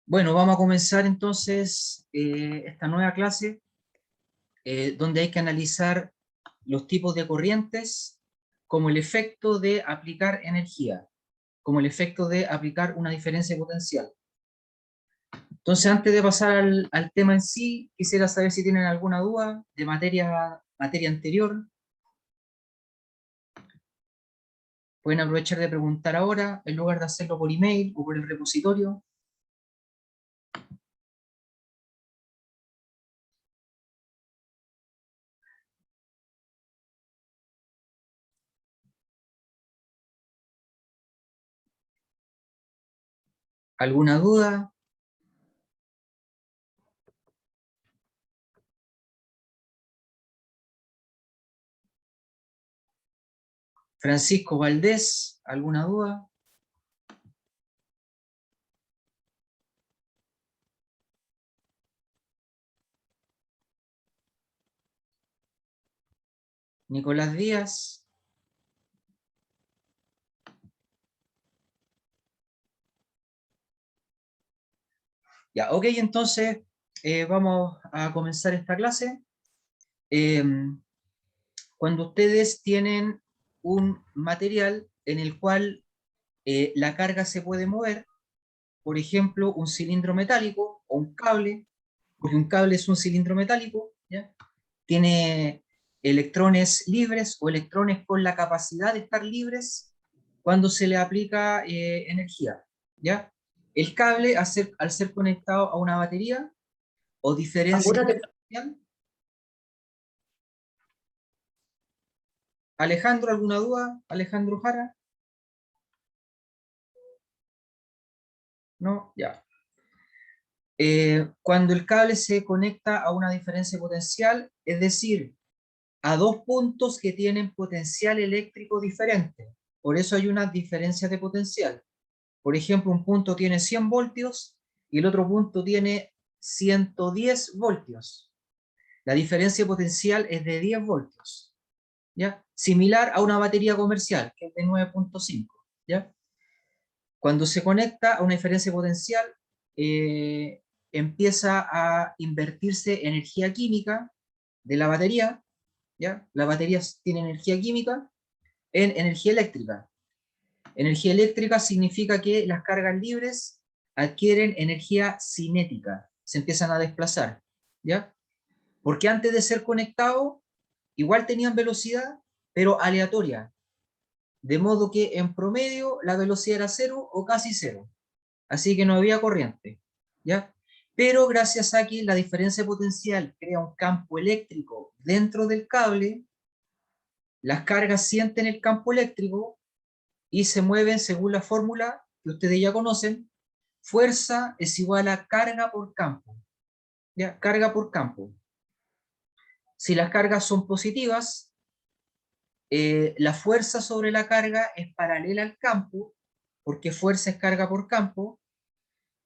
Bueno, vamos a comenzar entonces esta nueva clase donde hay que analizar los tipos de corrientes como el efecto de aplicar energía, como el efecto de aplicar una diferencia potencial. Entonces, antes de pasar al tema en sí, quisiera saber si tienen alguna duda de materia anterior. Pueden aprovechar de preguntar ahora, en lugar de hacerlo por email o por el repositorio. ¿Alguna duda? Francisco Valdés, ¿alguna duda? Nicolás Díaz. Ya, ok, entonces vamos a comenzar esta clase. Eh, Cuando ustedes tienen un material en el cual la carga se puede mover, por ejemplo, un cilindro metálico o un cable, porque un cable es un cilindro metálico, ¿ya? Tiene electrones libres o electrones con la capacidad de estar libres cuando se le aplica energía, ¿ya? El cable, al ser conectado a una batería o diferencia potencial. Alejandro, ¿alguna duda? Alejandro Jara, ¿no? Ya. Cuando el cable se conecta a una diferencia potencial, es decir, a dos puntos que tienen potencial eléctrico diferente. Por eso hay una diferencia de potencial. Por ejemplo, un punto tiene 100 voltios y el otro punto tiene 110 voltios. La diferencia potencial es de 10 voltios, ¿ya? Similar a una batería comercial, que es de 9,5, ¿ya? Cuando se conecta a una diferencia potencial, eh, empieza a invertirse energía química de la batería, ¿ya? La batería tiene energía química en energía eléctrica. Energía eléctrica significa que las cargas libres adquieren energía cinética, se empiezan a desplazar, ¿ya? Porque antes de ser conectado, igual tenían velocidad, pero aleatoria, de modo que en promedio la velocidad era cero o casi cero. Así que no había corriente, ¿ya? Pero gracias a que la diferencia potencial crea un campo eléctrico dentro del cable, las cargas sienten el campo eléctrico y se mueven según la fórmula que ustedes ya conocen. Fuerza es igual a carga por campo, ¿ya? Carga por campo. Si las cargas son positivas, la fuerza sobre la carga es paralela al campo, porque fuerza es carga por campo,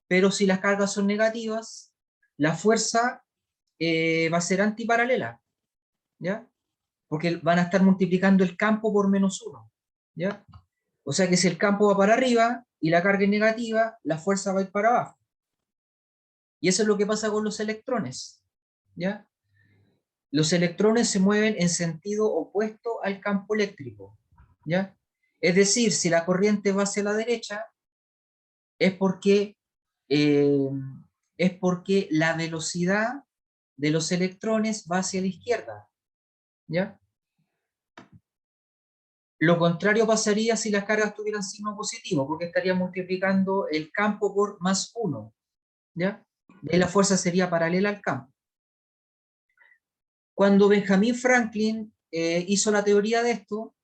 pero si las cargas son negativas, la fuerza va a ser antiparalela, ¿ya? Porque van a estar multiplicando el campo por -1, ¿ya? O sea que si el campo va para arriba y la carga es negativa, la fuerza va a ir para abajo. Y eso es lo que pasa con los electrones, ¿ya? Los electrones se mueven en sentido opuesto al campo eléctrico, ¿ya? Es decir, si la corriente va hacia la derecha, es porque, eh, es porque la velocidad de los electrones va hacia la izquierda, ¿ya? Lo contrario pasaría si las cargas tuvieran signo positivo, porque estaría multiplicando el campo por +1, ¿ya? De ahí la fuerza sería paralela al campo. Cuando Benjamin Franklin hizo la teoría de esto,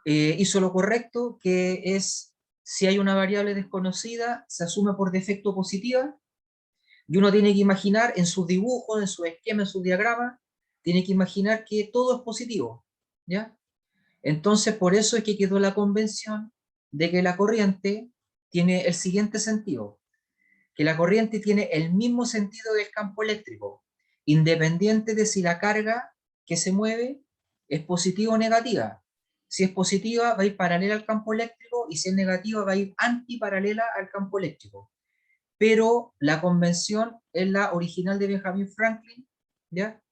hizo lo correcto, que es, si hay una variable desconocida, se asume por defecto positiva, y uno tiene que imaginar en sus dibujos, en sus esquemas, en sus diagramas, tiene que imaginar que todo es positivo, ¿ya? Entonces, por eso es que quedó la convención de que la corriente tiene el siguiente sentido, que la corriente tiene el mismo sentido del campo eléctrico, independiente de si la carga que se mueve es positiva o negativa. Si es positiva, va a ir paralela al campo eléctrico, y si es negativa, va a ir antiparalela al campo eléctrico. pero la convención es la original de Benjamin Franklin, ¿ya?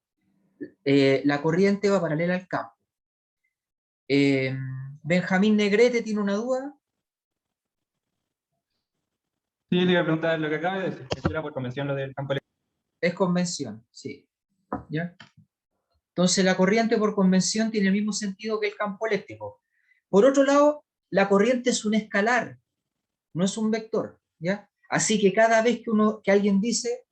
La corriente va paralela al campo. Benjamín Negrete tiene una duda. Sí, le iba a preguntar lo que acaba de decir, que era por convención lo del campo eléctrico. Es convención, sí. ¿Ya? Entonces la corriente por convención tiene el mismo sentido que el campo eléctrico. Por otro lado, la corriente es un escalar, no es un vector, ¿ya? Así que cada vez que alguien dice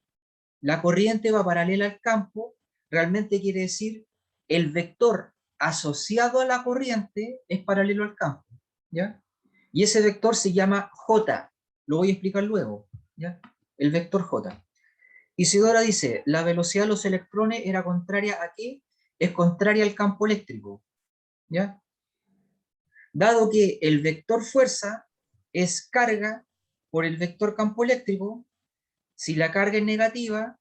la corriente va paralela al campo, realmente quiere decir el vector asociado a la corriente es paralelo al campo, ¿ya? Y ese vector se llama J, lo voy a explicar luego, ¿ya? El vector J. Isidora dice, la velocidad de los electrones era contraria a qué? Es contraria al campo eléctrico, ¿ya? Dado que el vector fuerza es carga por el vector campo eléctrico, si la carga es negativa,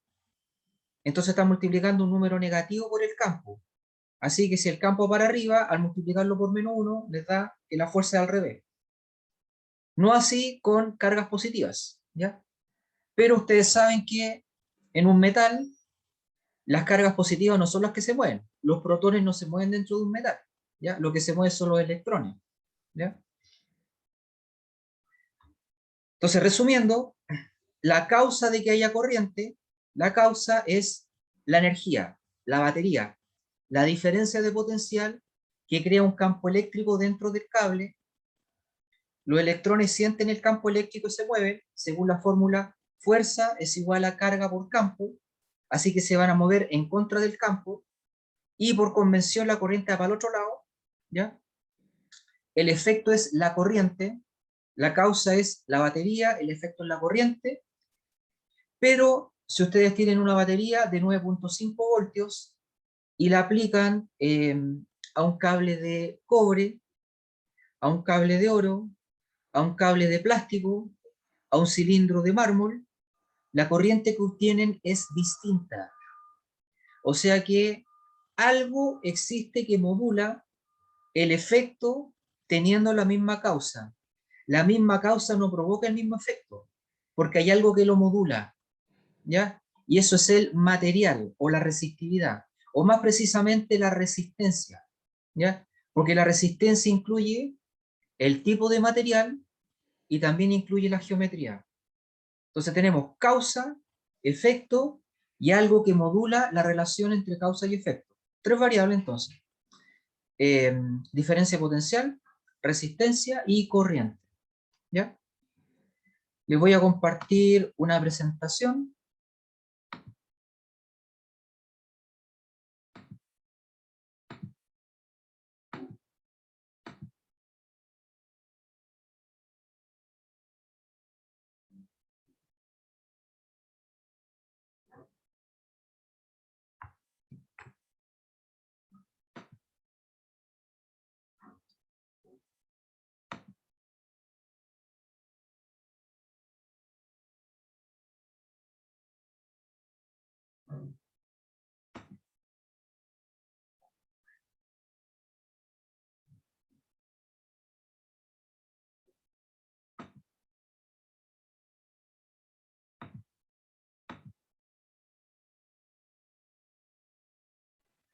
entonces está multiplicando un número negativo por el campo. Así que si el campo para arriba, al multiplicarlo por -1, les da que la fuerza es al revés. No así con cargas positivas, ¿ya? Pero ustedes saben que en un metal, las cargas positivas no son las que se mueven. Los protones no se mueven dentro de un metal, ¿ya? Lo que se mueve son los electrones, ¿ya? Entonces, resumiendo, la causa de que haya corriente, la causa es la energía, la batería, la diferencia de potencial que crea un campo eléctrico dentro del cable. Los electrones sienten el campo eléctrico y se mueven, según la fórmula fuerza es igual a carga por campo, así que se van a mover en contra del campo, y por convención la corriente va para el otro lado, ¿ya? El efecto es la corriente, la causa es la batería, el efecto es la corriente, pero si ustedes tienen una batería de 9.5 voltios y la aplican a un cable de cobre, a un cable de oro, a un cable de plástico, a un cilindro de mármol, la corriente que obtienen es distinta. O sea que algo existe que modula el efecto teniendo la misma causa. La misma causa no provoca el mismo efecto, porque hay algo que lo modula, ¿ya? Y eso es el material o la resistividad, o más precisamente la resistencia, ¿ya? Porque la resistencia incluye el tipo de material y también incluye la geometría. Entonces tenemos causa, efecto y algo que modula la relación entre causa y efecto. Tres variables entonces. Diferencia potencial, resistencia y corriente, ¿ya? Les voy a compartir una presentación.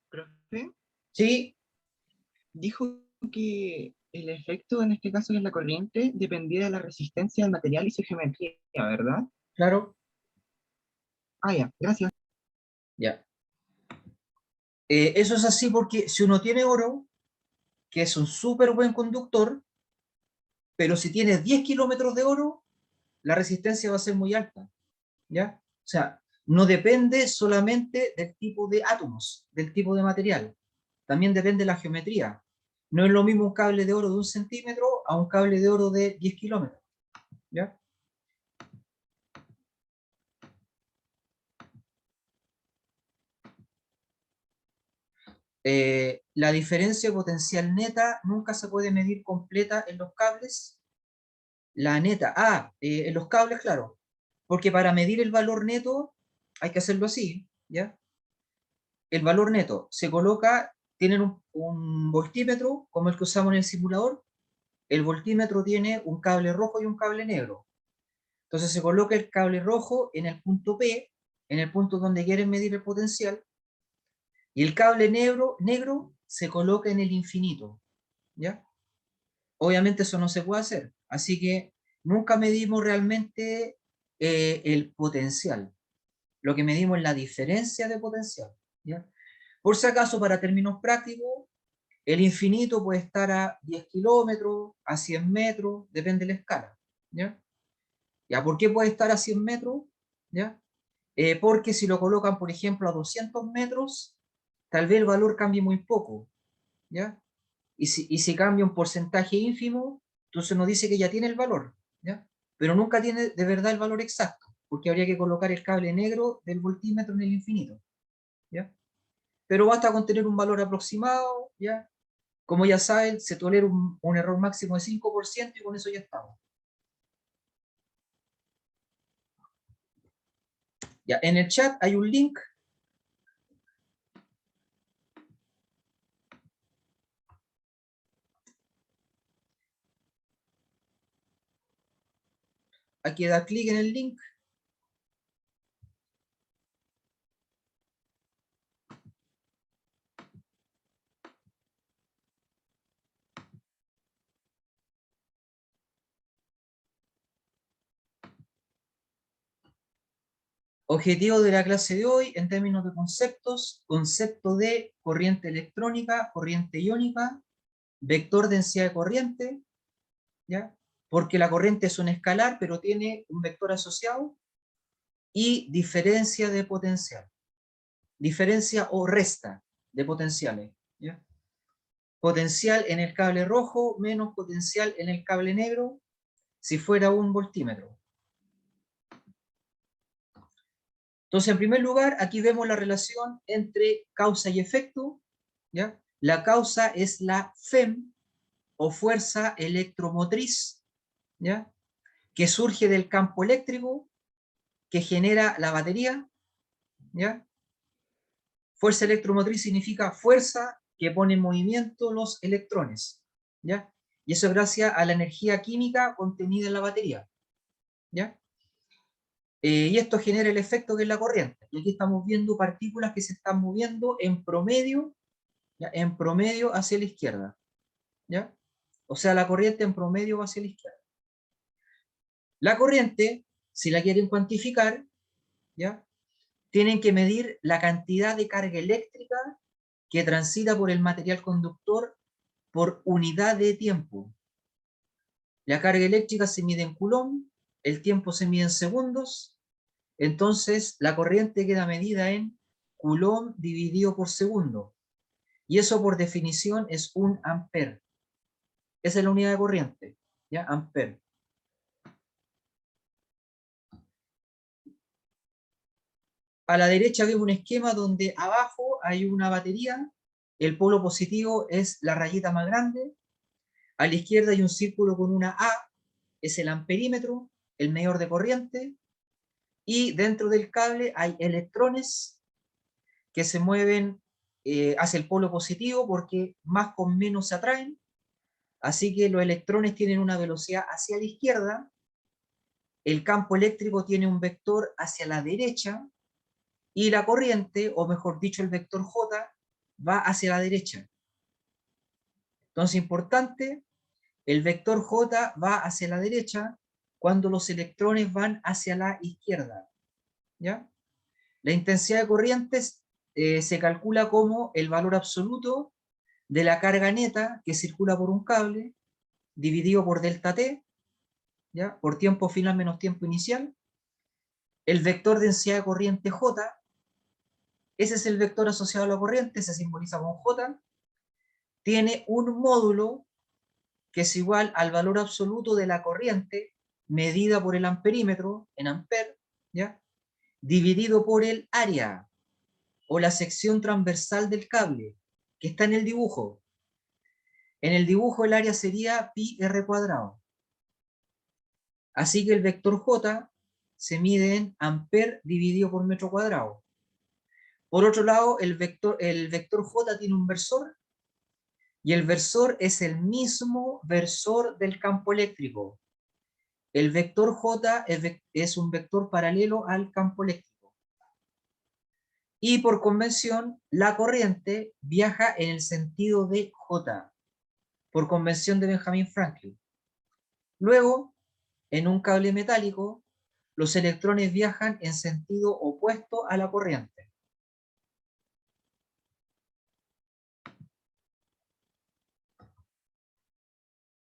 Profe, Sí, dijo que el efecto en este caso de la corriente dependía de la resistencia del material y su geometría, ¿verdad? claro, Ah, ya, gracias. ya. Eso es así porque si uno tiene oro, que es un súper buen conductor, pero si tienes 10 kilómetros de oro, la resistencia va a ser muy alta, ¿ya? O sea, no depende solamente del tipo de átomos, del tipo de material, también depende de la geometría. No es lo mismo un cable de oro de 1 centímetro a un cable de oro de 10 kilómetros, ¿ya? La diferencia potencial neta nunca se puede medir completa en los cables. La neta, en los cables, claro, porque para medir el valor neto hay que hacerlo así, ¿ya? El valor neto se coloca, tienen un voltímetro como el que usamos en el simulador. El voltímetro tiene un cable rojo y un cable negro. Entonces se coloca el cable rojo en el punto P, en el punto donde quieren medir el potencial, y el cable negro se coloca en el infinito, ¿ya? Obviamente eso no se puede hacer, así que nunca medimos realmente el potencial. Lo que medimos es la diferencia de potencial, ¿ya? Por si acaso, para términos prácticos, el infinito puede estar a 10 kilómetros, a 100 metros, depende de la escala, ¿ya? ¿Ya? ¿Por qué puede estar a 100 metros? ¿Ya? Porque si lo colocan, por ejemplo, a 200 metros, tal vez el valor cambie muy poco, ¿ya? Y si cambia un porcentaje ínfimo, entonces nos dice que ya tiene el valor, ¿ya? Pero nunca tiene de verdad el valor exacto, porque habría que colocar el cable negro del voltímetro en el infinito, ¿ya? Pero basta con tener un valor aproximado, ¿ya? Como ya saben, se tolera un error máximo de 5% y con eso ya estamos. Ya, en el chat hay un link. Hay que dar clic en el link. Objetivo de la clase de hoy, en términos de conceptos, concepto de corriente electrónica, corriente iónica, vector densidad de corriente, ¿ya? Porque la corriente es un escalar, pero tiene un vector asociado, y diferencia de potencial. Diferencia o resta de potenciales, ¿ya? Potencial en el cable rojo menos potencial en el cable negro, si fuera un voltímetro. Entonces, en primer lugar, aquí vemos la relación entre causa y efecto, ¿ya? La causa es la FEM, o fuerza electromotriz, ¿ya? Que surge del campo eléctrico, que genera la batería, ¿ya? Fuerza electromotriz significa fuerza que pone en movimiento los electrones, ¿ya? Y eso es gracias a la energía química contenida en la batería, ¿ya? Y esto genera el efecto que es la corriente. Y aquí estamos viendo partículas que se están moviendo en promedio, ¿ya? En promedio hacia la izquierda, ¿ya? O sea, la corriente en promedio va hacia la izquierda. La corriente, si la quieren cuantificar, ¿ya? Tienen que medir la cantidad de carga eléctrica que transita por el material conductor por unidad de tiempo. La carga eléctrica se mide en coulomb, el tiempo se mide en segundos, entonces la corriente queda medida en coulomb dividido por segundo. Y eso por definición es un ampere. Esa es la unidad de corriente, ¿ya? Ampere. A la derecha vemos un esquema donde abajo hay una batería, el polo positivo es la rayita más grande, a la izquierda hay un círculo con una A, es el amperímetro, el medidor de corriente, y dentro del cable hay electrones que se mueven hacia el polo positivo porque más con menos se atraen, así que los electrones tienen una velocidad hacia la izquierda, el campo eléctrico tiene un vector hacia la derecha, y la corriente, o mejor dicho el vector J, va hacia la derecha. Entonces, importante, el vector J va hacia la derecha cuando los electrones van hacia la izquierda, ¿ya? La intensidad de corrientes se calcula como el valor absoluto de la carga neta que circula por un cable dividido por delta T, ¿ya? Por tiempo final menos tiempo inicial. El vector densidad de corriente J, ese es el vector asociado a la corriente, se simboliza con J, tiene un módulo que es igual al valor absoluto de la corriente medida por el amperímetro, en amper, ¿ya? Dividido por el área, o la sección transversal del cable, que está en el dibujo. En el dibujo el área sería pi r cuadrado. Así que el vector J se mide en amper dividido por metro cuadrado. Por otro lado, el vector J tiene un versor, y el versor es el mismo versor del campo eléctrico. El vector J es un vector paralelo al campo eléctrico. Y por convención, la corriente viaja en el sentido de J, por convención de Benjamin Franklin. Luego, en un cable metálico, los electrones viajan en sentido opuesto a la corriente.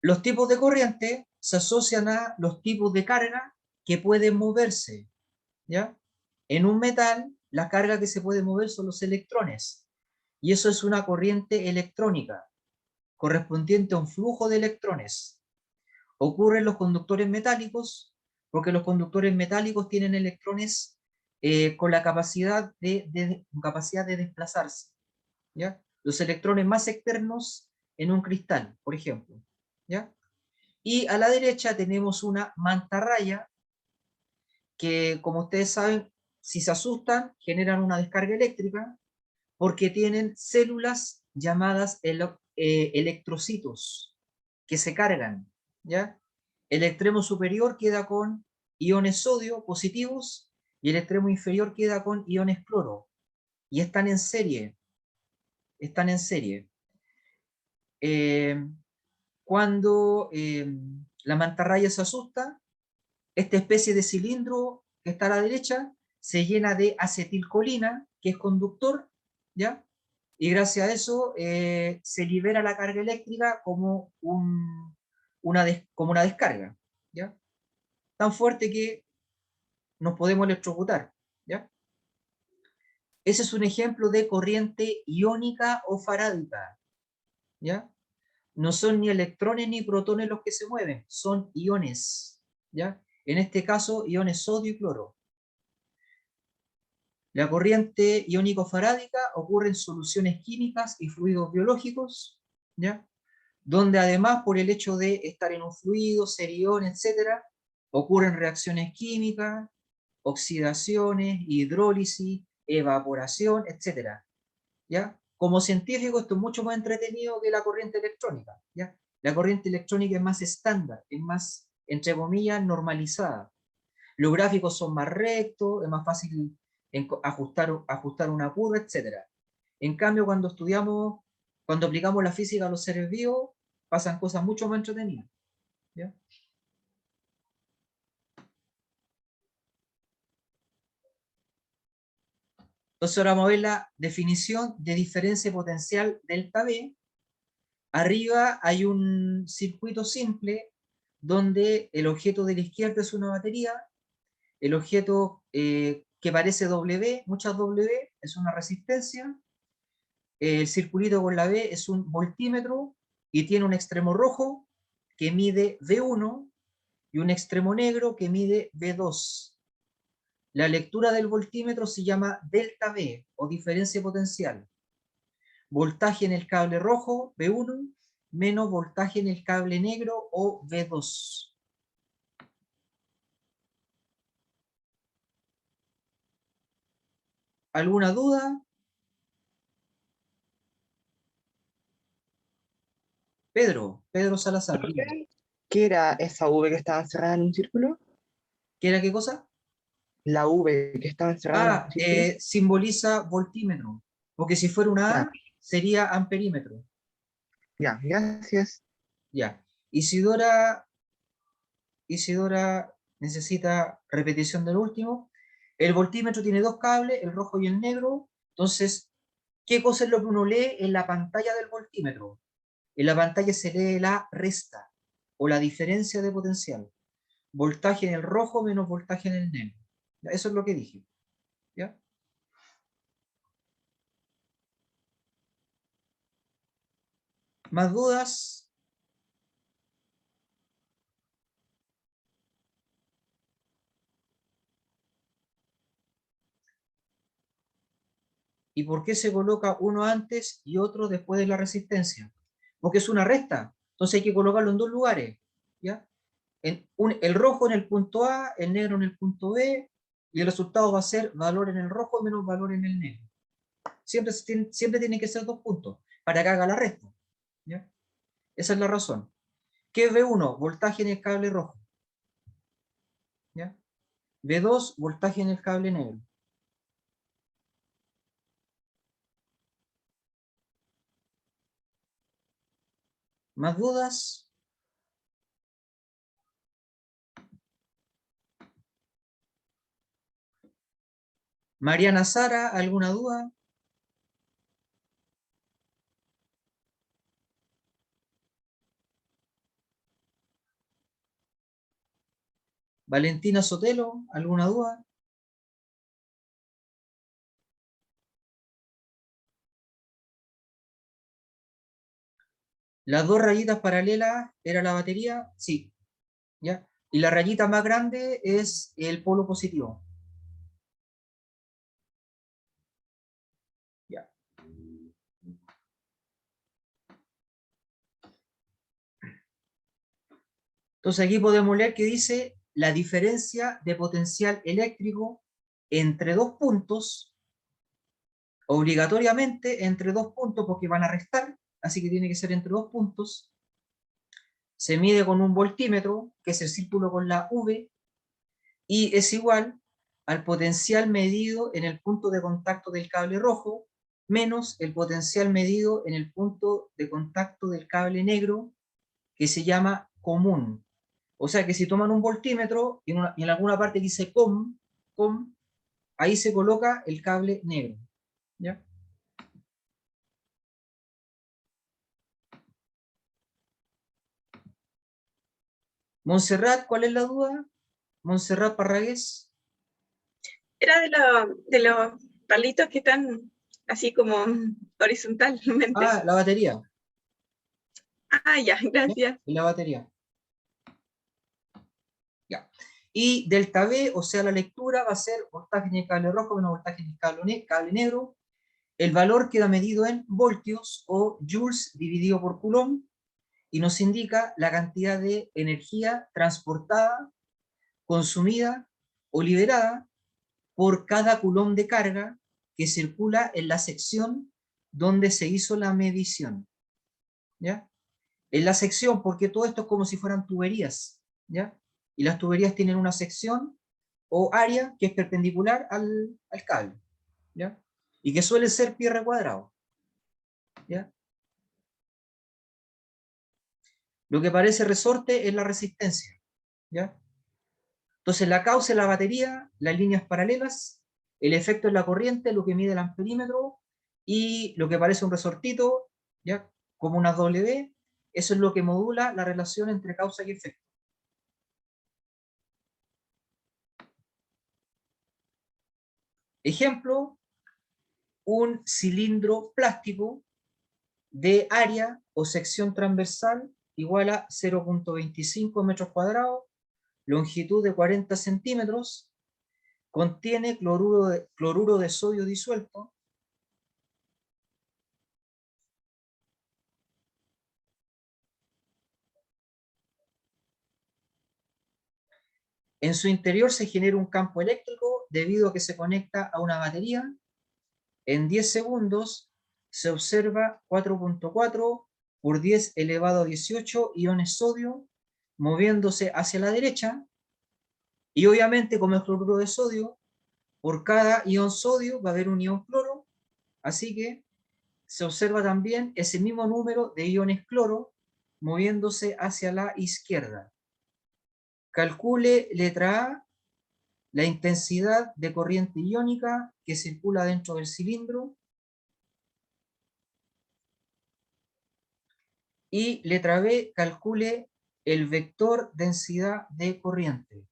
Los tipos de corriente se asocian a los tipos de carga que pueden moverse, ¿ya? En un metal, la carga que se puede mover son los electrones, y eso es una corriente electrónica, correspondiente a un flujo de electrones. Ocurre en los conductores metálicos, porque los conductores metálicos tienen electrones con la capacidad de desplazarse, ¿ya? Los electrones más externos en un cristal, por ejemplo, ¿ya? Y a la derecha tenemos una mantarraya que, como ustedes saben, si se asustan, generan una descarga eléctrica porque tienen células llamadas electrocitos que se cargan, ¿ya? El extremo superior queda con iones sodio positivos y el extremo inferior queda con iones cloro. Y están en serie. Están en serie. Cuando la mantarraya se asusta, esta especie de cilindro que está a la derecha se llena de acetilcolina, que es conductor, ¿ya? Y gracias a eso se libera la carga eléctrica como una descarga, ¿ya? Tan fuerte que nos podemos electrocutar, ¿ya? Ese es un ejemplo de corriente iónica o farádica, ¿ya? No son ni electrones ni protones los que se mueven, son iones, ¿ya? En este caso, iones sodio y cloro. La corriente iónico-farádica ocurre en soluciones químicas y fluidos biológicos, ¿ya? Donde además, por el hecho de estar en un fluido, ser ion, etc., ocurren reacciones químicas, oxidaciones, hidrólisis, evaporación, etc., ¿ya? Como científico esto es mucho más entretenido que la corriente electrónica, ¿ya? La corriente electrónica es más estándar, es más, entre comillas, normalizada. Los gráficos son más rectos, es más fácil ajustar una curva, etc. En cambio, cuando aplicamos la física a los seres vivos, pasan cosas mucho más entretenidas, ¿ya? Entonces ahora vamos a ver la definición de diferencia potencial delta V. Arriba hay un circuito simple donde el objeto de la izquierda es una batería, el objeto que parece W, muchas W, es una resistencia, el circulito con la B es un voltímetro y tiene un extremo rojo que mide V1 y un extremo negro que mide V2. La lectura del voltímetro se llama delta V o diferencia potencial. Voltaje en el cable rojo, V1, menos voltaje en el cable negro o V2. ¿Alguna duda? Pedro Salazar, dígame. ¿Qué era esa V que estaba encerrada en un círculo? ¿Qué era qué cosa? La V que estaba encerrada en un círculo. Simboliza voltímetro, porque si fuera una Ya, A, sería amperímetro. ya, gracias. Ya. Isidora necesita repetición del último. El voltímetro tiene dos cables, el rojo y el negro. Entonces, ¿qué cosa es lo que uno lee en la pantalla del voltímetro? En la pantalla se lee la resta o la diferencia de potencial. Voltaje en el rojo menos voltaje en el negro. Eso es lo que dije, ¿ya? ¿Más dudas? ¿Y por qué se coloca uno antes y otro después de la resistencia? Porque es una resta, entonces hay que colocarlo en dos lugares, ¿ya? El rojo en el punto A, el negro en el punto B, y el resultado va a ser valor en el rojo menos valor en el negro. Siempre tienen que ser dos puntos para que haga la resta, ¿ya? Esa es la razón. ¿Qué es V1? Voltaje en el cable rojo. ¿ya? V2, voltaje en el cable negro. ¿Más dudas? Mariana Sara, ¿alguna duda? Valentina Sotelo, ¿alguna duda? Las dos rayitas paralelas era la batería, sí, ¿ya? Y la rayita más grande es el polo positivo. Ya. Entonces aquí podemos leer que dice la diferencia de potencial eléctrico entre dos puntos, obligatoriamente entre dos puntos porque van a restar, así que tiene que ser entre dos puntos. Se mide con un voltímetro, que es el círculo con la V, y es igual al potencial medido en el punto de contacto del cable rojo, menos el potencial medido en el punto de contacto del cable negro, que se llama común. O sea que si toman un voltímetro y en alguna parte dice com, ahí se coloca el cable negro. ¿Ya? Montserrat, ¿cuál es la duda? Montserrat Parragués. Era de los palitos que están así como horizontalmente. Ah, la batería. Ah, ya, ¿Ya? gracias. La batería. Ya. Y delta V, o sea, la lectura va a ser voltaje en el cable rojo menos voltaje en el cable negro. El valor queda medido en voltios o joules dividido por coulomb y nos indica la cantidad de energía transportada, consumida o liberada por cada coulomb de carga que circula en la sección donde se hizo la medición. ¿Ya? En la sección, porque todo esto es como si fueran tuberías, ¿ya? Y las tuberías tienen una sección o área que es perpendicular al cable, ¿ya? Y que suele ser pi r cuadrado, ¿ya? Lo que parece resorte es la resistencia, ¿ya? Entonces la causa es la batería, las líneas paralelas, el efecto es la corriente, lo que mide el amperímetro, y lo que parece un resortito, ¿ya? Como una W, eso es lo que modula la relación entre causa y efecto. Ejemplo, un cilindro plástico de área o sección transversal igual a 0,25 metros cuadrados, longitud de 40 centímetros, contiene cloruro de sodio disuelto, en su interior se genera un campo eléctrico debido a que se conecta a una batería. En 10 segundos se observa 4,4 por 10 elevado a 18 iones sodio moviéndose hacia la derecha, y obviamente como es cloruro de sodio, por cada ion sodio va a haber un ion cloro, así que se observa también ese mismo número de iones cloro moviéndose hacia la izquierda. Calcule, letra A, la intensidad de corriente iónica que circula dentro del cilindro. Y letra B, calcule el vector densidad de corriente.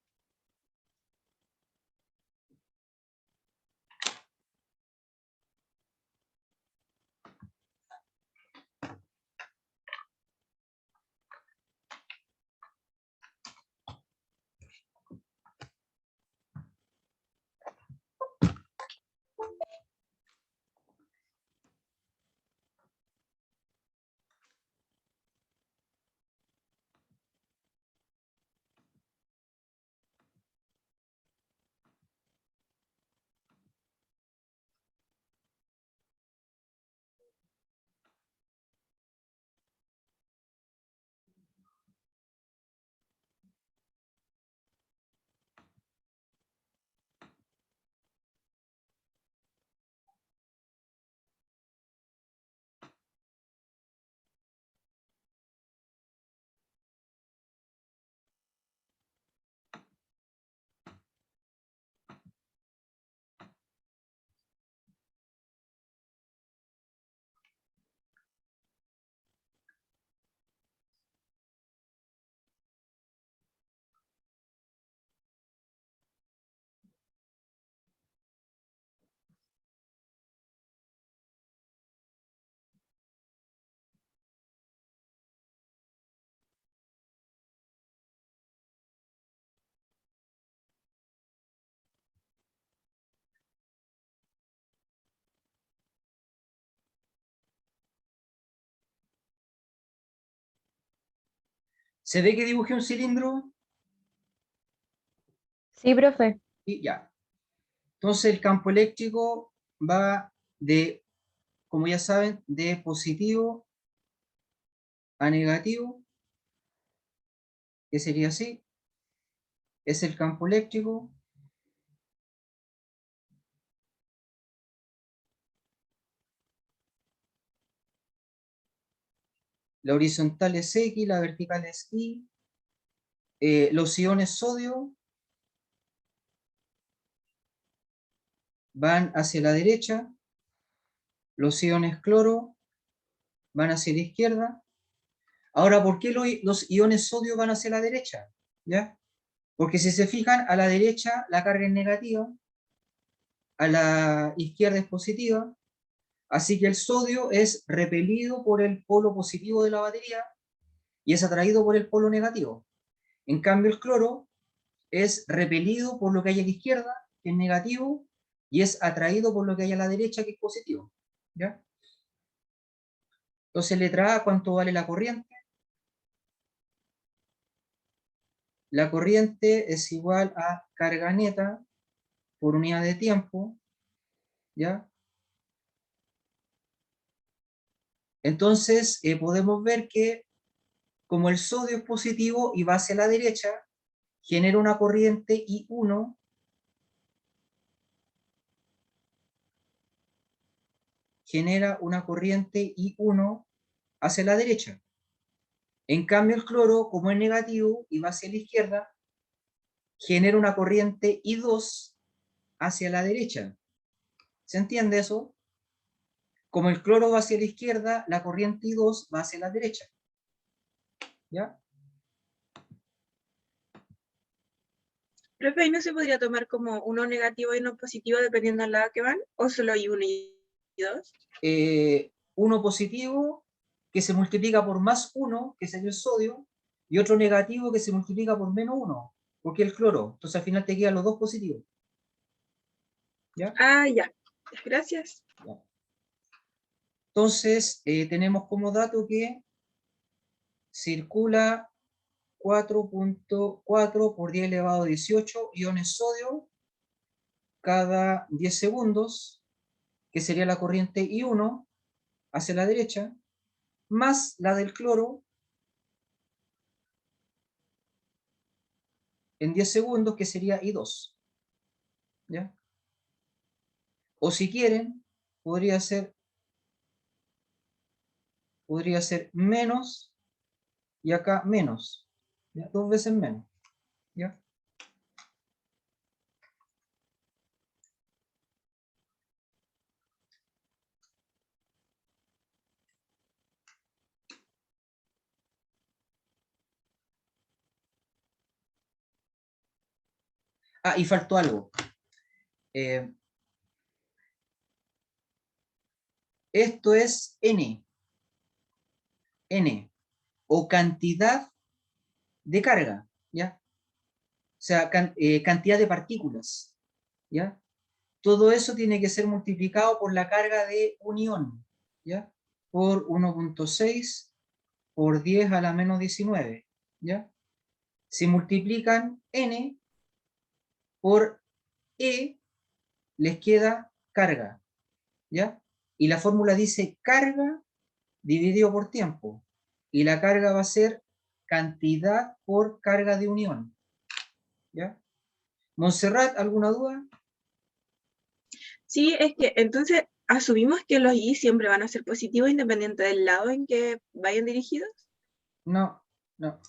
¿Se ve que dibujé un cilindro? Sí, profe. Y ya. Entonces el campo eléctrico va de, como ya saben, de positivo a negativo, que sería así. Es el campo eléctrico. La horizontal es X, la vertical es Y. Los iones sodio van hacia la derecha, los iones cloro van hacia la izquierda. Ahora, ¿por qué los iones sodio van hacia la derecha? ¿Ya? Porque si se fijan, a la derecha la carga es negativa, a la izquierda es positiva, así que el sodio es repelido por el polo positivo de la batería y es atraído por el polo negativo. En cambio, el cloro es repelido por lo que hay a la izquierda, que es negativo, y es atraído por lo que hay a la derecha, que es positivo. ¿Ya? Entonces, letra A, ¿cuánto vale la corriente? La corriente es igual a carga neta por unidad de tiempo, ¿ya? Entonces, podemos ver que como el sodio es positivo y va hacia la derecha, genera una corriente I1 hacia la derecha. En cambio, el cloro, como es negativo y va hacia la izquierda, genera una corriente I2 hacia la derecha. ¿Se entiende eso? Como el cloro va hacia la izquierda, la corriente I2 va hacia la derecha. ¿Ya? Profe, ¿y no se podría tomar como uno negativo y uno positivo dependiendo del lado que van? ¿O solo hay uno y dos? Uno positivo que se multiplica por más 1, que sería el sodio, y otro negativo que se multiplica por menos 1, porque es el cloro. Entonces al final te quedan los dos positivos. ¿Ya? Ah, ya. Gracias. Ya. Entonces tenemos como dato que circula 4.4 por 10 elevado a 18 iones sodio cada 10 segundos, que sería la corriente I1 hacia la derecha, más la del cloro en 10 segundos, que sería I2. ¿Ya? O si quieren, podría ser menos y acá menos. ¿Ya? 2 veces menos. ¿Ya? Ah, y faltó algo. Esto es N. N. O cantidad de carga. ¿Ya? O sea, cantidad de partículas. ¿Ya? Todo eso tiene que ser multiplicado por la carga de unión. ¿Ya? Por 1.6 por 10 a la menos 19. ¿Ya? Si multiplican N por E, les queda carga. ¿Ya? Y la fórmula dice carga dividido por tiempo. Y la carga va a ser cantidad por carga de unión. ¿Ya? Montserrat, ¿alguna duda? Sí, es que entonces asumimos que los I siempre van a ser positivos independiente del lado en que vayan dirigidos. No, no.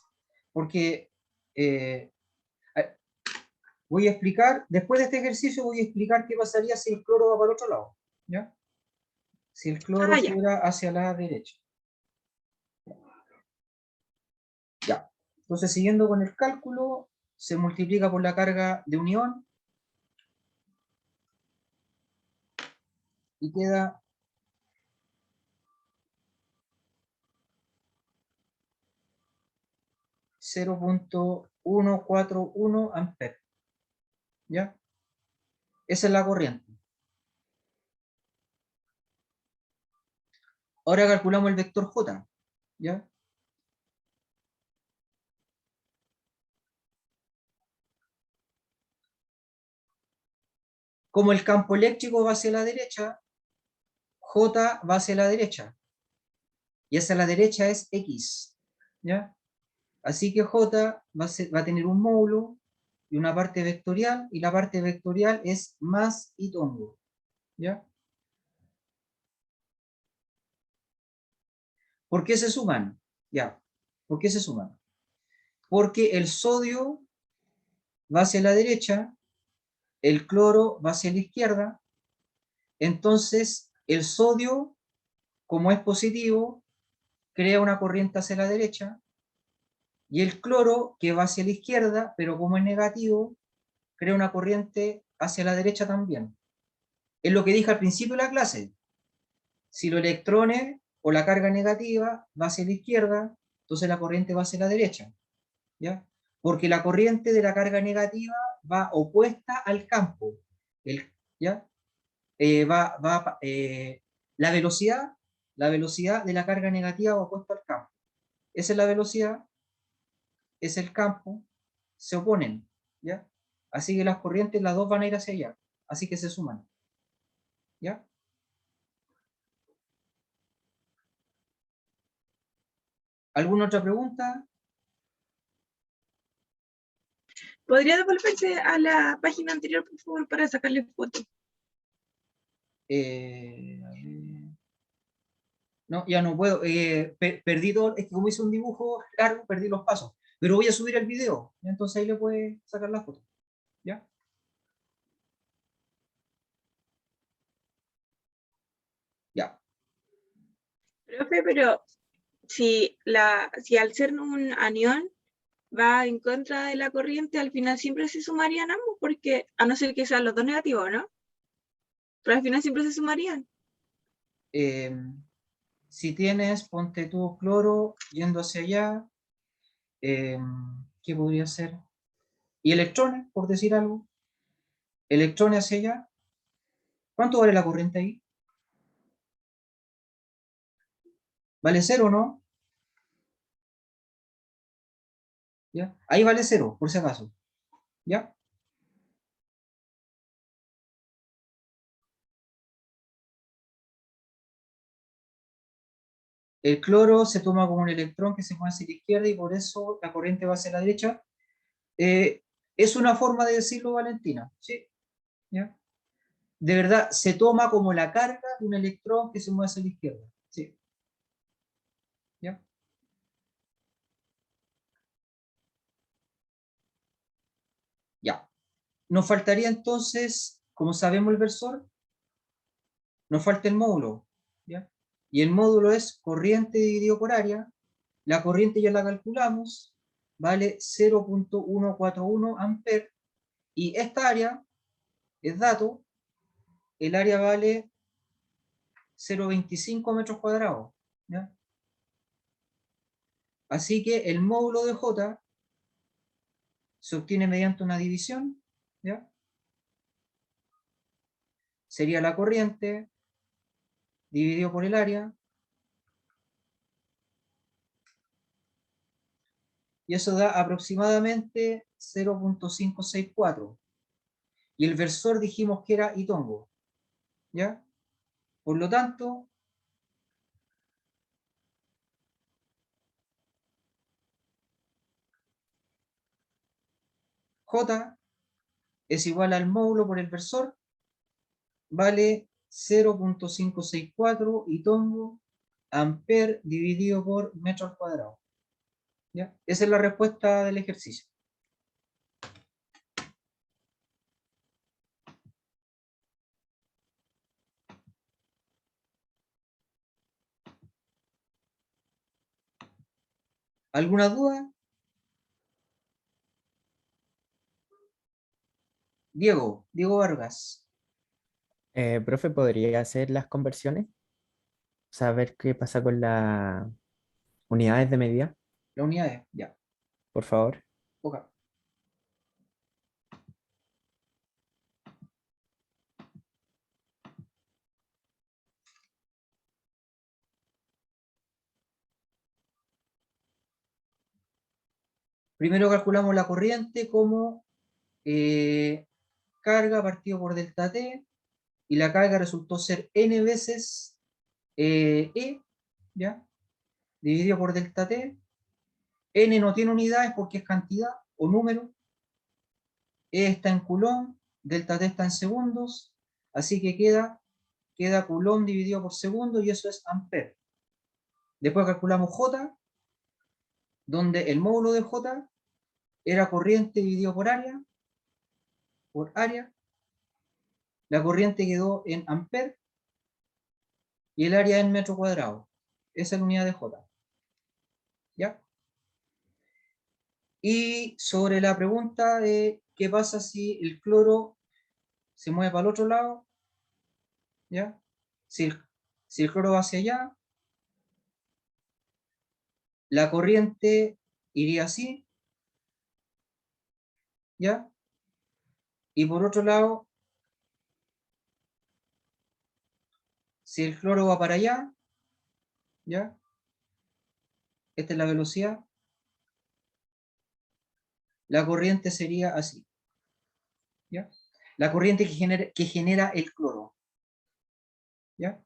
Porque voy a explicar, después de este ejercicio voy a explicar qué pasaría si el cloro va para el otro lado. ¿Ya? Si el cloro Ah, ya. fuera hacia la derecha. Ya. Entonces, siguiendo con el cálculo, se multiplica por la carga de unión y queda 0.141 amperes. ¿Ya? Esa es la corriente. Ahora calculamos el vector J. ¿Ya? Como el campo eléctrico va hacia la derecha, J va hacia la derecha. Y hacia la derecha es X. ¿Ya? Así que J va a tener un módulo y una parte vectorial, y la parte vectorial es más y tongo. ¿Ya? ¿Por qué se suman? Ya. ¿Por qué se suman? Porque el sodio va hacia la derecha, el cloro va hacia la izquierda, entonces el sodio, como es positivo, crea una corriente hacia la derecha, y el cloro, que va hacia la izquierda, pero como es negativo, crea una corriente hacia la derecha también. Es lo que dije al principio de la clase. Si los electrones o la carga negativa va hacia la izquierda, entonces la corriente va hacia la derecha. ¿Ya? Porque la corriente de la carga negativa va opuesta al campo. ¿Ya? La velocidad de la carga negativa va opuesta al campo. Esa es la velocidad, es el campo, se oponen. ¿Ya? Así que las corrientes, las dos van a ir hacia allá. Así que se suman. ¿Ya? ¿Alguna otra pregunta? ¿Podría devolverse a la página anterior, por favor, para sacarle foto? A ver. No, ya no puedo. Perdí todo. Es que como hice un dibujo largo, perdí los pasos. Pero voy a subir el video. Entonces ahí le puede sacar la foto. ¿Ya? Ya. Profe, pero si al ser un anión va en contra de la corriente, al final siempre se sumarían ambos, porque a no ser que sean los dos negativos, ¿no? Pero al final siempre se sumarían. Eh, si tienes, ponte tu cloro yendo hacia allá. eh, ¿Qué podría ser? Y electrones, por decir algo. Electrones hacia allá. ¿Cuánto vale la corriente ahí? ¿Vale cero, no? ¿Ya? Ahí vale cero, por si acaso. ¿Ya? El cloro se toma como un electrón que se mueve hacia la izquierda y por eso la corriente va hacia la derecha. Es una forma de decirlo, Valentina. ¿Sí? ¿Ya? De verdad, se toma como la carga de un electrón que se mueve hacia la izquierda. ¿Sí? ¿Ya? Ya. Nos faltaría entonces, como sabemos el versor, nos falta el módulo. ¿Ya? Y el módulo es corriente dividido por área. La corriente ya la calculamos, vale 0.141 amperes. Y esta área es dato, el área vale 0.25 metros cuadrados. ¿Ya? Así que el módulo de J se obtiene mediante una división. ¿Ya? Sería la corriente dividido por el área, y eso da aproximadamente 0.564. Y el versor dijimos que era Itongo. ¿Ya? Por lo tanto, J es igual al módulo por el versor, vale 0.564 Itongo amper dividido por metros cuadrados. ¿Ya? Esa es la respuesta del ejercicio. ¿Alguna duda? Diego Vargas. Profe, ¿podría hacer las conversiones? Saber qué pasa con las unidades de medida, La unidad es, ya. por favor. Ok. Primero calculamos la corriente como carga partido por delta T, y la carga resultó ser n veces E, ¿ya? Dividido por delta T. N no tiene unidades porque es cantidad o número. E está en Coulomb, delta T está en segundos, así que queda Coulomb dividido por segundo y eso es ampere. Después calculamos J, donde el módulo de J era corriente dividido por área, la corriente quedó en ampere y el área en metro cuadrado. Esa es la unidad de J. ¿Ya? Y sobre la pregunta de qué pasa si el cloro se mueve para el otro lado, ¿ya? Si el cloro va hacia allá, la corriente iría así, ¿ya? Y por otro lado, si el cloro va para allá, ¿ya? Esta es la velocidad, la corriente sería así, ¿ya? La corriente que genera el cloro, ¿ya?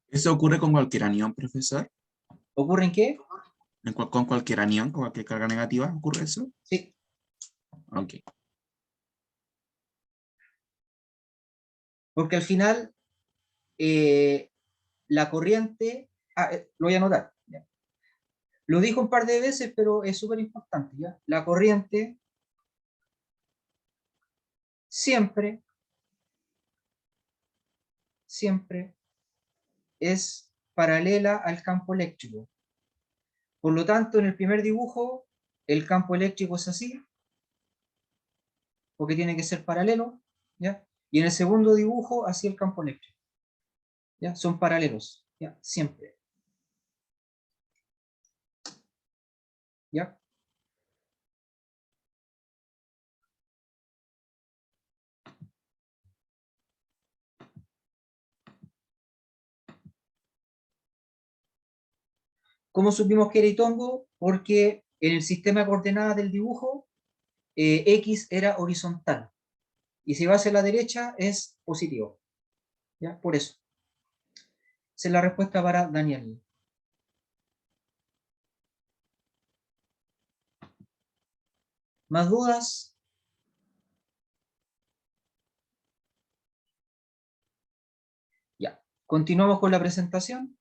¿Eso ocurre con cualquier anión, profesor? ¿Ocurre en qué? Con cualquier anión, con cualquier carga negativa, ¿ocurre eso? Sí. Ok. Porque al final, la corriente, lo voy a anotar, ¿ya? Lo dijo un par de veces, pero es súper importante, ¿ya? La corriente siempre es paralela al campo eléctrico. Por lo tanto, en el primer dibujo, el campo eléctrico es así, porque tiene que ser paralelo, ¿ya? Y en el segundo dibujo, así el campo eléctrico, ¿ya? Son paralelos, ¿ya? Siempre, ¿ya? ¿Cómo supimos que era Itongo? Porque en el sistema de coordenadas del dibujo, X era horizontal, y si va hacia la derecha es positivo, ¿ya? Por eso. Esa es la respuesta para Daniel. ¿Más dudas? Ya. Continuamos con la presentación.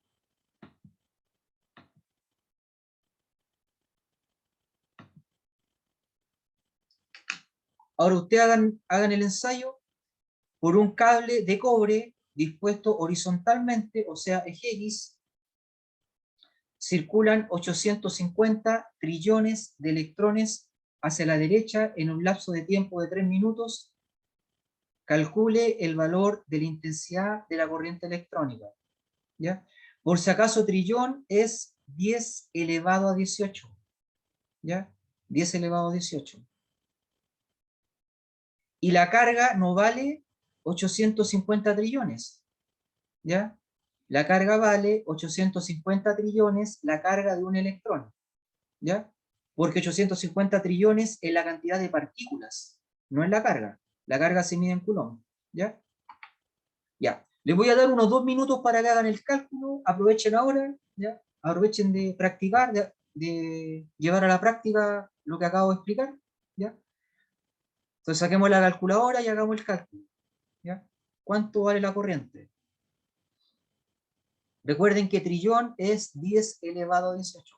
Ahora ustedes hagan el ensayo por un cable de cobre dispuesto horizontalmente, o sea, eje X, circulan 850 trillones de electrones hacia la derecha en un lapso de tiempo de 3 minutos. Calcule el valor de la intensidad de la corriente electrónica, ¿ya? Por si acaso, trillón es 10 elevado a 18, ¿ya? 10 elevado a 18. Y la carga no vale 850 trillones, ¿ya? La carga vale 850 trillones la carga de un electrón, ¿ya? Porque 850 trillones es la cantidad de partículas, no es la carga. La carga se mide en Coulomb, ¿ya? Ya. Les voy a dar unos 2 minutos para que hagan el cálculo, aprovechen ahora, ¿ya? Aprovechen de practicar, de llevar a la práctica lo que acabo de explicar, ¿ya? Entonces saquemos la calculadora y hagamos el cálculo, ¿ya? ¿Cuánto vale la corriente? Recuerden que trillón es 10 elevado a 18.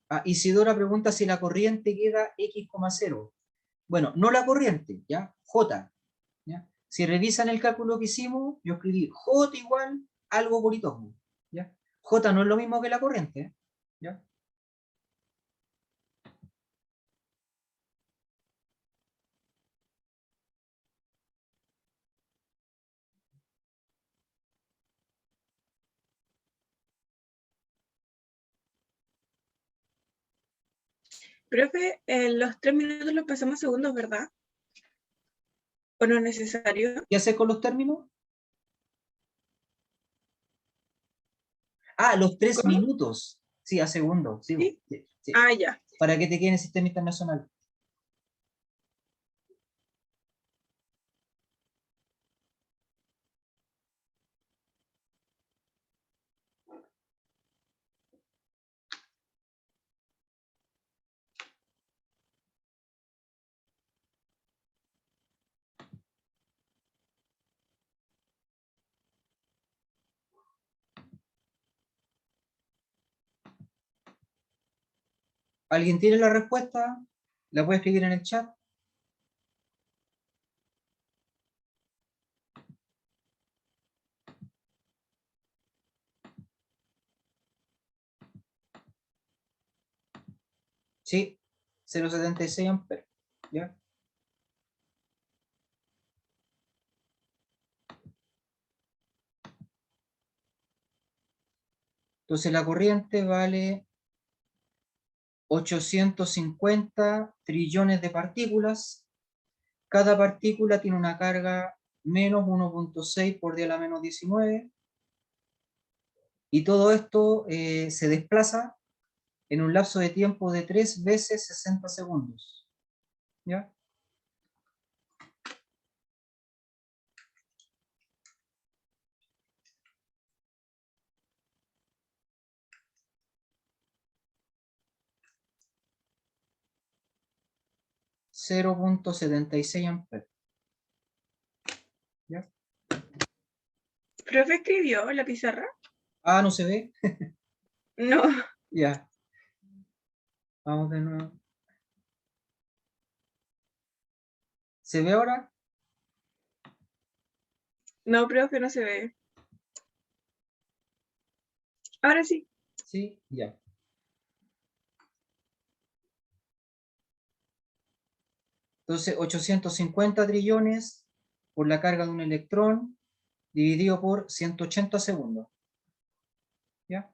Ah, Isidora pregunta si la corriente queda X,0. Bueno, no la corriente, ¿ya? J, ¿ya? Si revisan el cálculo que hicimos, yo escribí J igual algo por Itongo, ¿ya? J no es lo mismo que la corriente, ¿ya? Profe, los 3 minutos los pasamos a segundos, ¿verdad? ¿O no es necesario? ¿Qué hace con los términos? Ah, los 3 ¿Cómo? minutos. Sí, a segundo. Sí, ¿Sí? sí, sí. Ah, ya. Para que te quede en el sistema internacional. ¿Alguien tiene la respuesta? ¿La puede escribir en el chat? Sí, 0,76 amperes. ¿Ya? Entonces la corriente vale 850 trillones de partículas. Cada partícula tiene una carga menos 1,6 por 10 a la menos 19. Y todo esto se desplaza en un lapso de tiempo de 3 veces 60 segundos. ¿Ya? .76 amperes. ¿Ya? ¿Profe escribió en la pizarra? Ah, ¿no se ve? No, Ya. Vamos de nuevo. ¿Se ve ahora? no, profe, no se ve. Ahora sí. Sí, ya. Entonces, 850 trillones por la carga de un electrón dividido por 180 segundos. ¿Ya?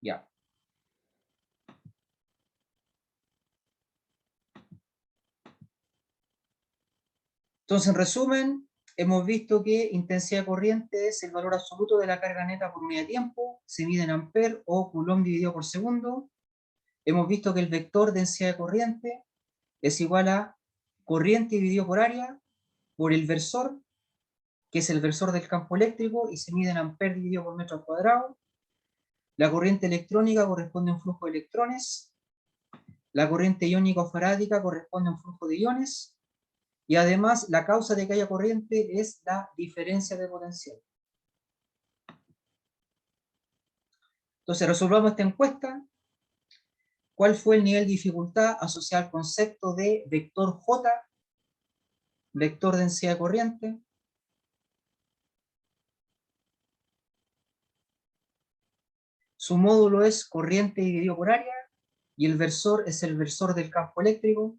Ya. Entonces, en resumen, hemos visto que intensidad de corriente es el valor absoluto de la carga neta por unidad de tiempo, se mide en amper o coulomb dividido por segundo. Hemos visto que el vector densidad de corriente es igual a corriente dividido por área por el versor, que es el versor del campo eléctrico, y se mide en amper dividido por metro al cuadrado. La corriente electrónica corresponde a un flujo de electrones. La corriente iónica o farádica corresponde a un flujo de iones. Y además, la causa de que haya corriente es la diferencia de potencial. Entonces, resolvamos esta encuesta. ¿Cuál fue el nivel de dificultad asociado al concepto de vector J, vector densidad de corriente? Su módulo es corriente dividido por área y el versor es el versor del campo eléctrico.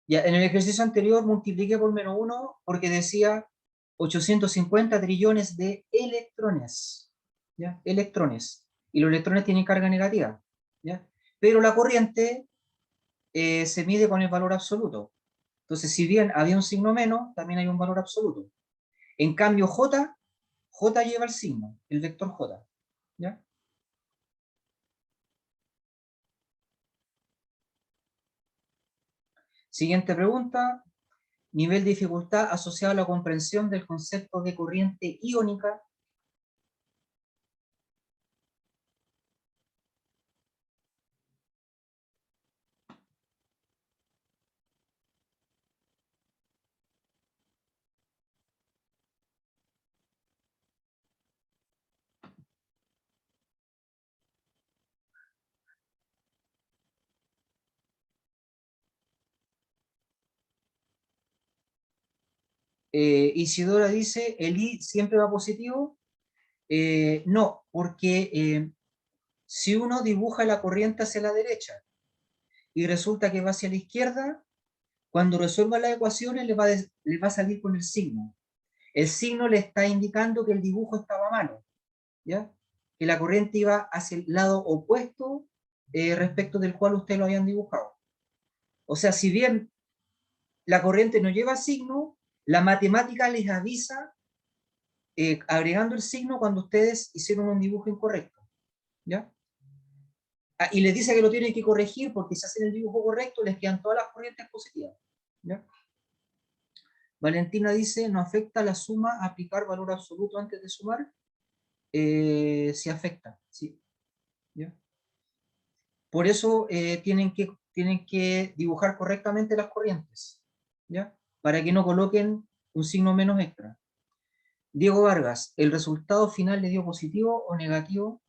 Ya, en el ejercicio anterior multipliqué por menos 1 porque decía 850 trillones de electrones. ¿Ya? Electrones. Y los electrones tienen carga negativa. ¿Ya? Pero la corriente se mide con el valor absoluto. Entonces, si bien había un signo menos, también hay un valor absoluto. En cambio, J lleva el signo, el vector J. ¿Ya? Siguiente pregunta. Nivel de dificultad asociado a la comprensión del concepto de corriente iónica. Isidora dice, ¿el I siempre va positivo? No, porque si uno dibuja la corriente hacia la derecha y resulta que va hacia la izquierda, cuando resuelva las ecuaciones le va a salir con el signo. El signo le está indicando que el dibujo estaba malo, ¿ya? Que la corriente iba hacia el lado opuesto respecto del cual ustedes lo habían dibujado. O sea, si bien la corriente no lleva signo, la matemática les avisa agregando el signo cuando ustedes hicieron un dibujo incorrecto, ¿ya? Y les dice que lo tienen que corregir porque si hacen el dibujo correcto les quedan todas las corrientes positivas, ¿ya? Valentina dice, ¿no afecta la suma aplicar valor absoluto antes de sumar? Sí afecta, sí. ¿Ya? Por eso tienen que dibujar correctamente las corrientes, ¿ya? Para que no coloquen un signo menos extra. Diego Vargas, ¿el resultado final le dio positivo o negativo?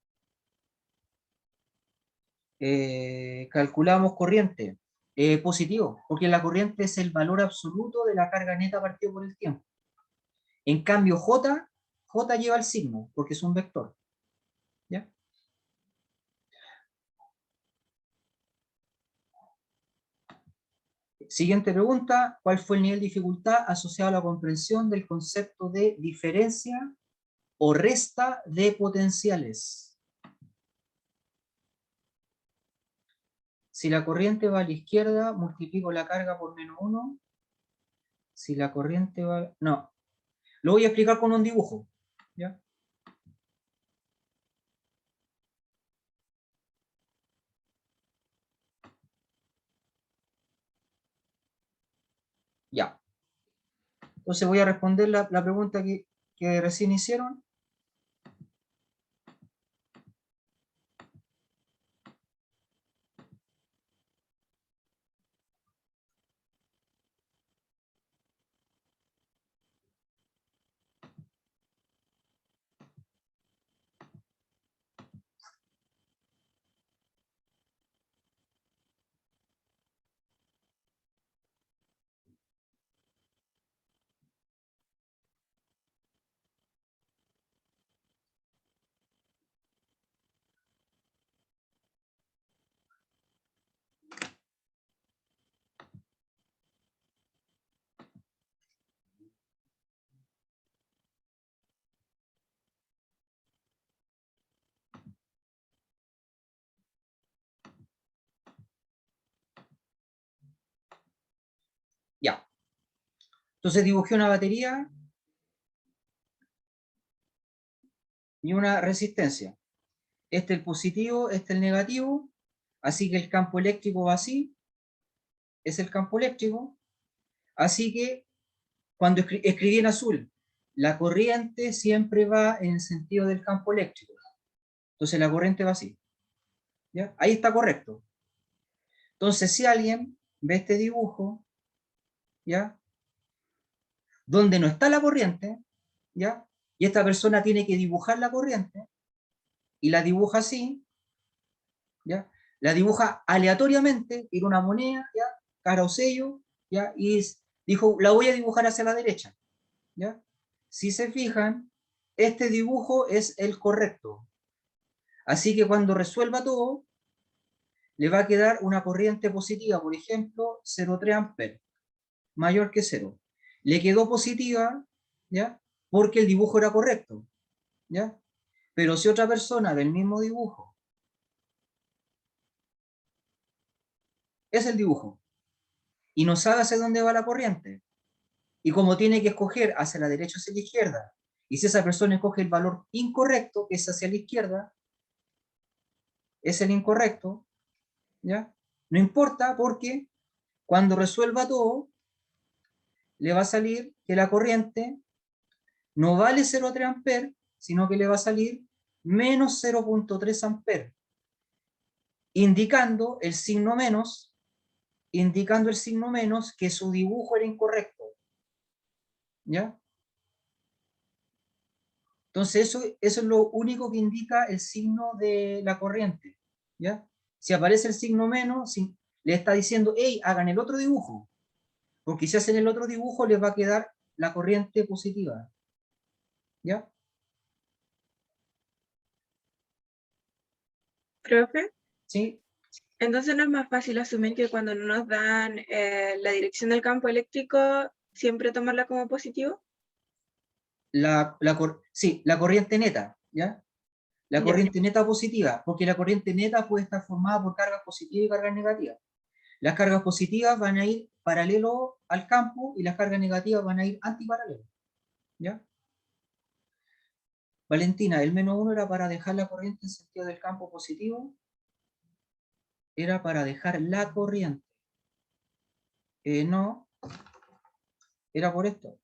Calculamos corriente. Positivo, porque la corriente es el valor absoluto de la carga neta partido por el tiempo. En cambio, J lleva el signo, porque es un vector. ¿Ya? Siguiente pregunta, ¿cuál fue el nivel de dificultad asociado a la comprensión del concepto de diferencia o resta de potenciales? Si la corriente va a la izquierda, multiplico la carga por -1. Si la corriente va... No, lo voy a explicar con un dibujo. ¿Ya? Ya. Entonces voy a responder la pregunta que recién hicieron. Ya. Entonces dibujé una batería y una resistencia. Este es el positivo, este es el negativo. Así que el campo eléctrico va así. Es el campo eléctrico. Así que cuando escribí en azul, la corriente siempre va en el sentido del campo eléctrico. Entonces la corriente va así. ¿Ya? Ahí está correcto. Entonces si alguien ve este dibujo, ¿ya? Donde no está la corriente, ¿ya? Y esta persona tiene que dibujar la corriente, y la dibuja así, ¿ya? La dibuja aleatoriamente, tira una moneda, ¿ya? Cara o sello, ¿ya? Y dijo, la voy a dibujar hacia la derecha, ¿ya? Si se fijan, este dibujo es el correcto. Así que cuando resuelva todo, le va a quedar una corriente positiva, por ejemplo, 0,3 amperes, mayor que 0. Le quedó positiva, ¿ya? Porque el dibujo era correcto, ¿ya? Pero si otra persona del mismo dibujo, es el dibujo, y no sabe hacia dónde va la corriente, y como tiene que escoger hacia la derecha o hacia la izquierda, y si esa persona escoge el valor incorrecto, que es hacia la izquierda, es el incorrecto, ¿ya? No importa porque cuando resuelva todo, le va a salir que la corriente no vale 0,3 amperes, sino que le va a salir menos 0,3 amperes, indicando el signo menos, que su dibujo era incorrecto. ¿Ya? Entonces eso es lo único que indica el signo de la corriente. ¿Ya? Si aparece el signo menos, le está diciendo, hey, hagan el otro dibujo. Porque si hacen el otro dibujo, les va a quedar la corriente positiva. ¿Ya? Profe, ¿Sí? entonces no es más fácil asumir que cuando no nos dan la dirección del campo eléctrico, siempre tomarla como positivo. Sí, la corriente neta, ¿ya? La Ya. corriente neta positiva, porque la corriente neta puede estar formada por cargas positivas y cargas negativas. Las cargas positivas van a ir paralelo al campo y las cargas negativas van a ir antiparalelo. ¿Ya? Valentina, el -1 era para dejar la corriente en sentido del campo positivo. Era para dejar la corriente. No, era por esto.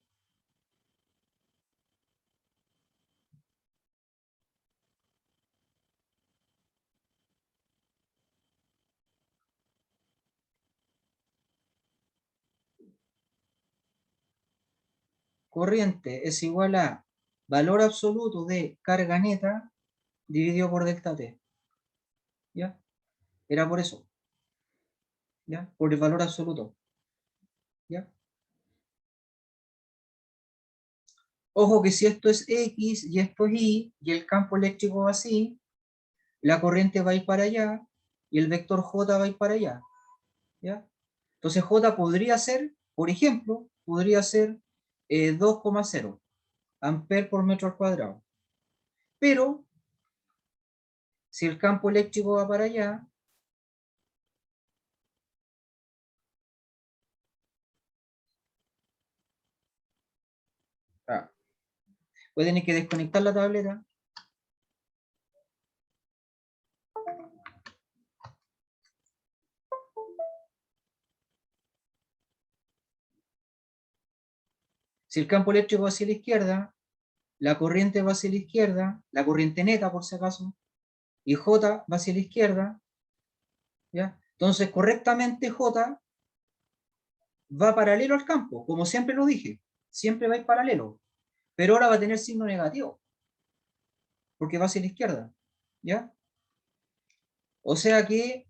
Corriente es igual a valor absoluto de carga neta dividido por delta T. ¿Ya? Era por eso. ¿Ya? Por el valor absoluto. ¿Ya? Ojo que si esto es X y esto es Y y el campo eléctrico va así, la corriente va a ir para allá y el vector J va a ir para allá. ¿Ya? Entonces J podría ser, por ejemplo, podría ser 2,0 amperes por metro al cuadrado. Pero si el campo eléctrico va para allá, voy a tener que desconectar la tableta. Si el campo eléctrico va hacia la izquierda, la corriente va hacia la izquierda, la corriente neta por si acaso, y J va hacia la izquierda, ¿ya? Entonces correctamente J va paralelo al campo, como siempre lo dije, siempre va a ir paralelo, pero ahora va a tener signo negativo, porque va hacia la izquierda, ¿ya? O sea que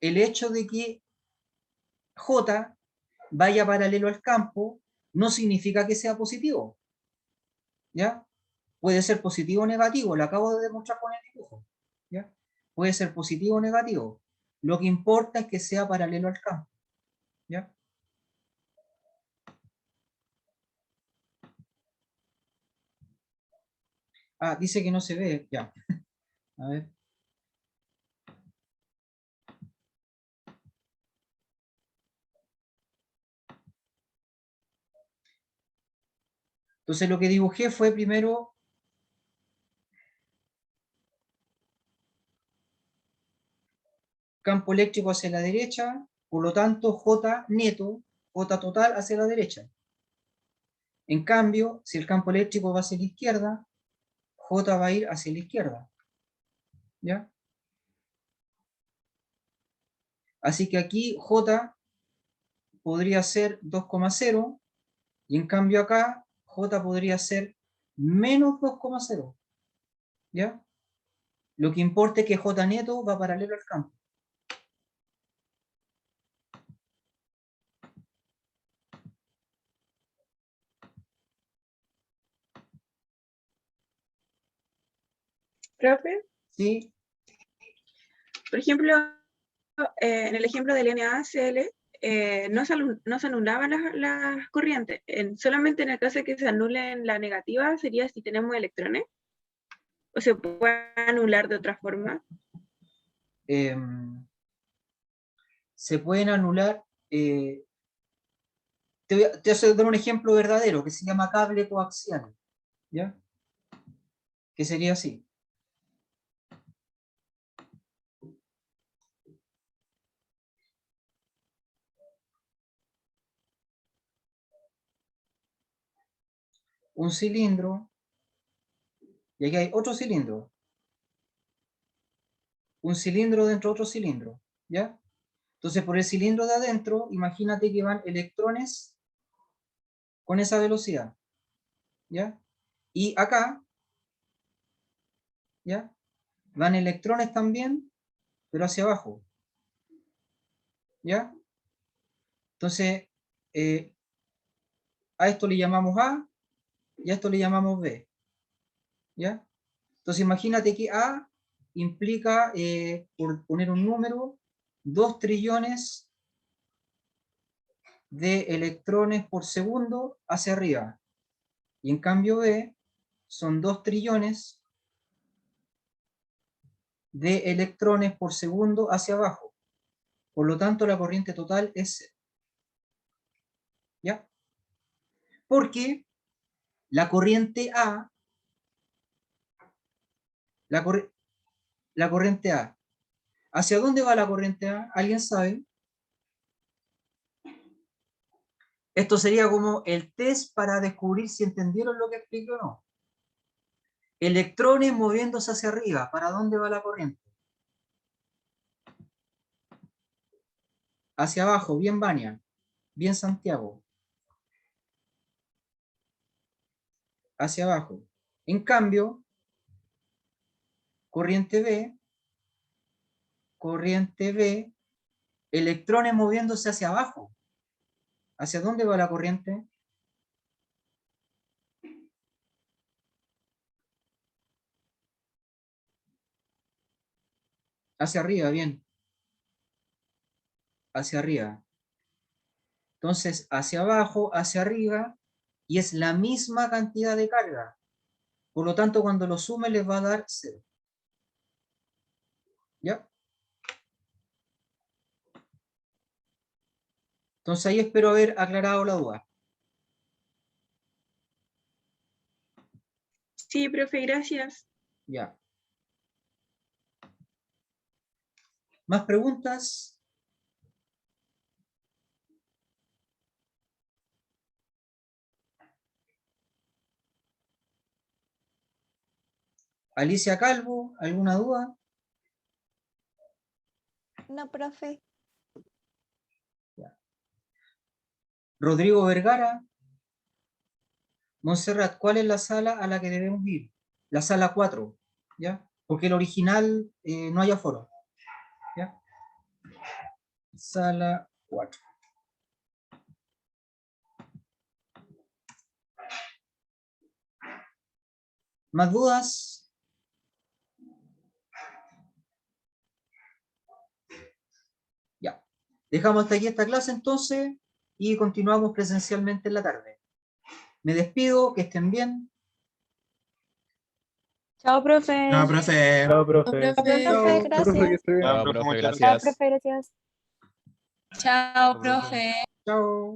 el hecho de que J vaya paralelo al campo no significa que sea positivo, ¿ya? Puede ser positivo o negativo, lo acabo de demostrar con el dibujo, ¿ya? Puede ser positivo o negativo. Lo que importa es que sea paralelo al campo, ¿ya? Ah, dice que no se ve, ya. A ver. Entonces lo que dibujé fue primero campo eléctrico hacia la derecha, por lo tanto J neto, J total hacia la derecha. En cambio, si el campo eléctrico va hacia la izquierda, J va a ir hacia la izquierda, ¿ya? Así que aquí J podría ser 2,0 y en cambio acá J podría ser menos 2,0, ¿ya? Lo que importa es que J neto va paralelo al campo. Profe, ¿Sí? por ejemplo, en el ejemplo del NaCl, no se anulaban las corrientes. Solamente en el caso de que se anulen la negativa sería si tenemos electrones. O se puede anular de otra forma. Se pueden anular. Te voy a dar un ejemplo verdadero que se llama cable coaxial, ¿ya? Que sería así. Un cilindro, y aquí hay otro cilindro. Un cilindro dentro de otro cilindro, ¿ya? Entonces, por el cilindro de adentro, imagínate que van electrones con esa velocidad, ¿ya? Y acá, ¿ya? Van electrones también, pero hacia abajo, ¿ya? Entonces, A esto le llamamos A y a esto le llamamos B. ¿Ya? Entonces imagínate que A implica, por poner un número, 2 trillones de electrones por segundo hacia arriba. Y en cambio B son 2 trillones de electrones por segundo hacia abajo. Por lo tanto, la corriente total es 0. ¿Ya? Porque la corriente A, la corriente A, ¿hacia dónde va la corriente A? ¿Alguien sabe? Esto sería como el test para descubrir si entendieron lo que expliqué o no. Electrones moviéndose hacia arriba. ¿Para dónde va la corriente? Hacia abajo, bien Vania, bien Santiago. Hacia abajo. En cambio, corriente B, electrones moviéndose hacia abajo. ¿Hacia dónde va la corriente? Hacia arriba, bien. Hacia arriba. Entonces, hacia abajo, hacia arriba, y es la misma cantidad de carga. Por lo tanto, cuando lo sume les va a dar 0. ¿Ya? Entonces ahí espero haber aclarado la duda. Sí, profe, gracias. Ya. ¿Más preguntas? Alicia Calvo, ¿alguna duda? No, profe. Rodrigo Vergara. Montserrat, ¿cuál es la sala a la que debemos ir? La sala 4, ¿ya? Porque el original no hay aforo. ¿Ya? Sala 4. ¿Más dudas? Ya. Dejamos hasta aquí esta clase entonces y continuamos presencialmente en la tarde. Me despido, que estén bien. Chao, profe. No, profe. Chao, profe. Profe, Chao. gracias. Profe, que esté bien. Chao, Profe, profe, muchas Chao, gracias. profe, gracias. Chao, Chao, profe. profe. Chao.